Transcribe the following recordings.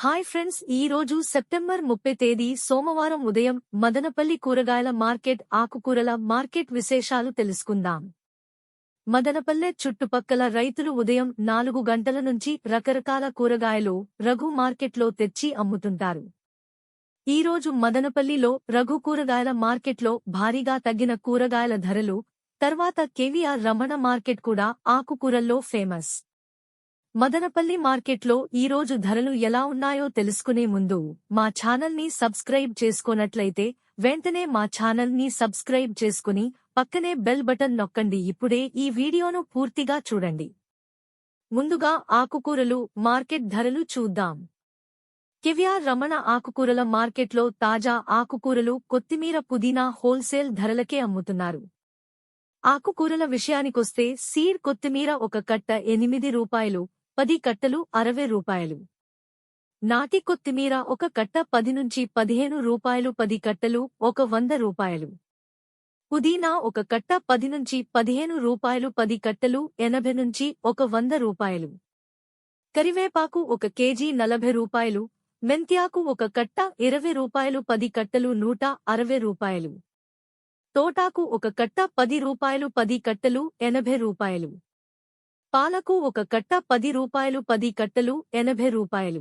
Hi friends, ఈ రోజు September 30 తేదీ సోమవారం ఉదయం మదనపల్లి కూరగాయల మార్కెట్ ఆకుకూరల మార్కెట్ విశేషాలు తెలుసుకుందాం. మదనపల్లె చుట్టుపక్కల రైతులు ఉదయం 4 గంటల నుంచి రకరకాల కూరగాయలు రఘు మార్కెట్లో తెచ్చి అమ్ముతుంటారు. ఈ రోజు మదనపల్లిలో రఘు కూరగాయల మార్కెట్లో భారీగా తగ్గిన కూరగాయల ధరలు, తర్వాత కేవీఆర్ రమణ మార్కెట్ కూడా ఆకుకూరల్లో ఫేమస్. మదనపల్లి మార్కెట్లో ఈరోజు ధరలు ఎలా ఉన్నాయో తెలుసుకునే ముందు మా ఛానల్ని సబ్స్క్రైబ్ చేసుకోనట్లయితే వెంటనే మా ఛానల్ని సబ్స్క్రైబ్ చేసుకుని పక్కనే బెల్ బటన్ నొక్కండి. ఇప్పుడే ఈ వీడియోను పూర్తిగా చూడండి. ముందుగా ఆకుకూరలు మార్కెట్ ధరలు చూద్దాం. కేవీఆర్ రమణ ఆకుకూరల మార్కెట్లో తాజా ఆకుకూరలు కొత్తిమీర, పుదీనా హోల్సేల్ ధరలకే అమ్ముతున్నారు. ఆకుకూరల విషయానికొస్తే సీడ్ కొత్తిమీర ఒక కట్ట 8 రూపాయలు, 10 కట్టలు 60 రూపాయలు. నాటి కొత్తిమీర ఒక కట్ట 10 నుంచి 15 రూపాయలు, 10 కట్టలు 100 రూపాయలు. పుదీనా ఒక కట్ట 10 నుంచి 15 రూపాయలు, 10 కట్టలు 80 నుంచి 100 రూపాయలు. కరివేపాకు ఒక కేజీ 40 రూపాయలు, మెంత్యాకు ఒక కట్ట 20 రూపాయలు, 10 కట్టలు 160 రూపాయలు. తోటాకు ఒక కట్ట 10 రూపాయలు, 10 కట్టలు 80 రూపాయలు. పాలకు ఒక కట్ట 10 రూపాయలు, 10 కట్టలు 80 రూపాయలు.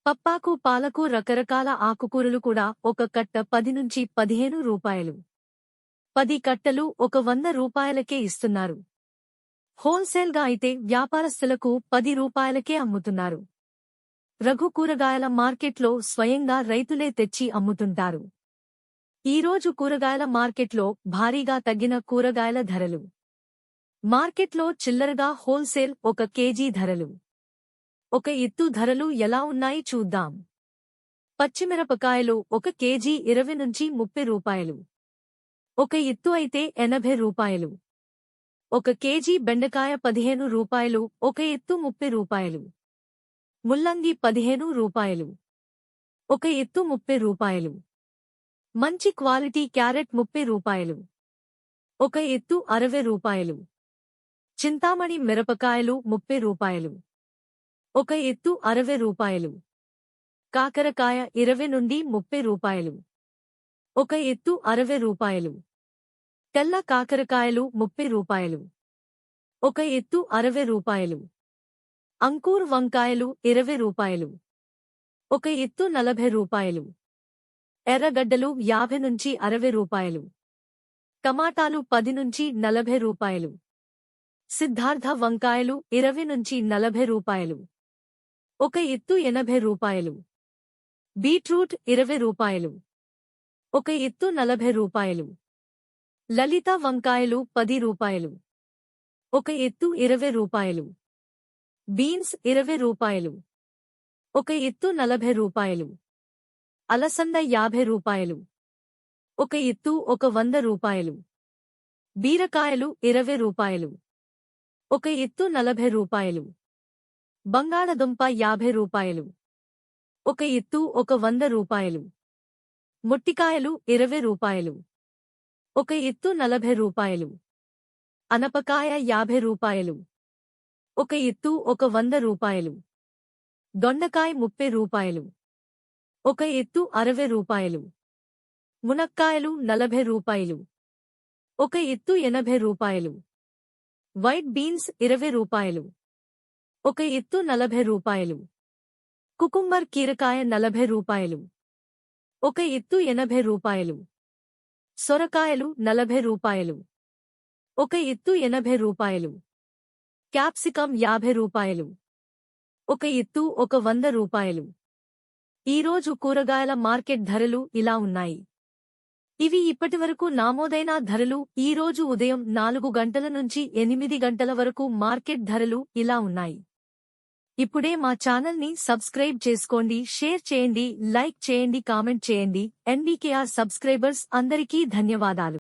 పప్పాకు, పాలకు రకరకాల ఆకుకూరలు కూడా ఒక కట్ట 10 నుంచి 15 రూపాయలు, 10 కట్టలు 100 రూపాయలకే ఇస్తున్నారు. హోల్సేల్గా అయితే వ్యాపారస్తులకు 10 రూపాయలకే అమ్ముతున్నారు. రఘు కూరగాయల మార్కెట్లో స్వయంగా రైతులే తెచ్చి అమ్ముతుంటారు. ఈరోజు కూరగాయల మార్కెట్లో భారీగా తగ్గిన కూరగాయల ధరలు. మార్కెట్లో చిల్లరగా హోల్సేల్ ఒక కేజీ ధరలు, ఒక ఎత్తు ధరలు ఎలా ఉన్నాయి చూద్దాం. పచ్చిమిరపకాయలు ఒక కేజీ 20 నుంచి 30 రూపాయలు, ఒక ఎత్తు అయితే 80 రూపాయలు. ఒక కేజీ బెండకాయ 15 రూపాయలు, ఒక ఎత్తు 30 రూపాయలు. ముల్లంగి 15 రూపాయలు, ఒక ఎత్తు 30 రూపాయలు. మంచి క్వాలిటీ క్యారెట్ 30 రూపాయలు, ఒక ఎత్తు 60 రూపాయలు. చింతామణి మిరపకాయలు 30 రూపాయలు, ఒక ఎత్తు 60 రూపాయలు. కాకరకాయ 20 నుండి 30 రూపాయలు, ఒక ఎత్తు 60 రూపాయలు. తెల్ల కాకరకాయలు 30 రూపాయలు, ఒక ఎత్తు 60 రూపాయలు. అంకూర్ వంకాయలు 20 రూపాయలు, ఒక ఎత్తు 40 రూపాయలు. ఎర్రగడ్డలు 50 నుంచి 60 రూపాయలు. టమాటాలు 10 నుంచి 40 రూపాయలు. సిద్ధార్థ వంకాయలు 20 నుంచి 40 రూపాయలు, ఒక ఎత్తు 80 రూపాయలు. బీట్రూట్ 20 రూపాయలు, ఒక ఎత్తు 40 రూపాయలు. లలిత వంకాయలు 10 రూపాయలు, ఒక ఎత్తు 20 రూపాయలు. బీన్స్ 20 రూపాయలు, ఒక ఎత్తు 40 రూపాయలు. అలసంద 50 రూపాయలు, ఒక ఎత్తు 100 రూపాయలు. బీరకాయలు 20 రూపాయలు, ఒక ఎత్తు 40 రూపాయలు. బంగాళదుంప 50 రూపాయలు, ఒక ఎత్తు 100 రూపాయలు. మొట్టికాయలు 20 రూపాయలు, ఒక ఎత్తు 40 రూపాయలు. అనపకాయ 50 రూపాయలు, ఒక ఎత్తు 100 రూపాయలు. దొండకాయ 30 రూపాయలు, ఒక ఎత్తు 60 రూపాయలు. మునక్కాయలు 40 రూపాయలు, ఒక ఎత్తు 80 రూపాయలు. వైట్ బీన్స్ 20 రూపాయలు, ఒక ఎత్తు 40 రూపాయలు. కుకుంబర్ కీరకాయ 40 రూపాయలు, ఒక ఎత్తు 80 రూపాయలు. సొరకాయలు 40 రూపాయలు, ఒక ఎత్తు 80 రూపాయలు. క్యాప్సికం 50 రూపాయలు, ఒక ఎత్తు 100 రూపాయలు. ఈరోజు కూరగాయల మార్కెట్ ధరలు ఇలా ఉన్నాయి. ఇవి ఇప్పటివరకు నమోదైన ధరలు. ఈరోజు ఉదయం 4 గంటల నుంచి 8 గంటల వరకు మార్కెట్ ధరలు ఇలా ఉన్నాయి. ఇప్పుడే మా ఛానల్ని సబ్స్క్రైబ్ చేసుకోండి, షేర్ చేయండి, లైక్ చేయండి, కామెంట్ చేయండి. ఎన్బీకేఆర్ సబ్స్క్రైబర్స్ అందరికీ ధన్యవాదాలు.